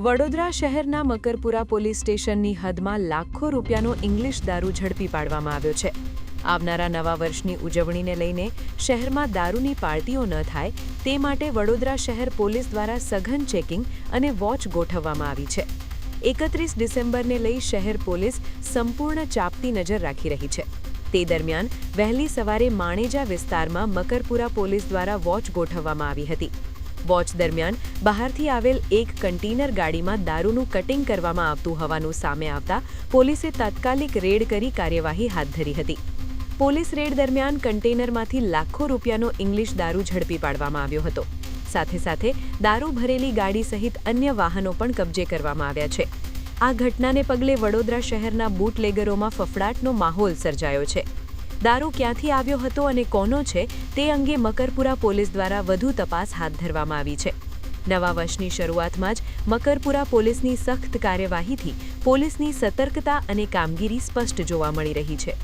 વડોદરા શહેરના મકરપુરા પોલીસ સ્ટેશનની હદમાં લાખો રૂપિયાનો ઇંગ્લિશ દારૂ ઝડપી પાડવામાં આવ્યો છે. આવનારા નવા વર્ષની ઉજવણીને લઈને શહેરમાં દારૂની પાર્ટીઓ ન થાય તે માટે વડોદરા શહેર પોલીસ દ્વારા સઘન ચેકિંગ અને વોચ ગોઠવવામાં આવી છે. 31 ડિસેમ્બરને લઈ શહેર પોલીસ સંપૂર્ણ ચાંપતી નજર રાખી રહી છે. તે દરમિયાન વહેલી સવારે માણેજા વિસ્તારમાં મકરપુરા પોલીસ દ્વારા વોચ ગોઠવવામાં આવી હતી. વોચ દરમિયાન બહારથી આવેલ એક કન્ટેનર ગાડીમાં દારૂનું કટિંગ કરવામાં આવતું હોવાનું સામે આવતા પોલીસે તાત્કાલિક રેડ કરી કાર્યવાહી હાથ ધરી હતી. પોલીસ રેડ દરમિયાન કન્ટેનરમાંથી લાખો રૂપિયાનો ઇંગ્લિશ દારૂ ઝડપી પાડવામાં આવ્યો હતો. સાથે સાથે દારૂ ભરેલી ગાડી સહિત અન્ય વાહનો પણ કબજે કરવામાં આવ્યા છે. આ ઘટનાને પગલે વડોદરા શહેરના બૂટલેગરોમાં ફફડાટનો માહોલ સર્જાયો છે. દારૂ ક્યાંથી આવ્યો હતો અને કોનો છે તે અંગે મકરપુરા પોલીસ દ્વારા વધુ તપાસ હાથ ધરવામાં આવી છે. નવા વર્ષની શરૂઆતમાં જ મકરપુરા પોલીસની સખ્ત કાર્યવાહીથી પોલીસની સતર્કતા અને કામગીરી સ્પષ્ટ જોવા મળી રહી છે.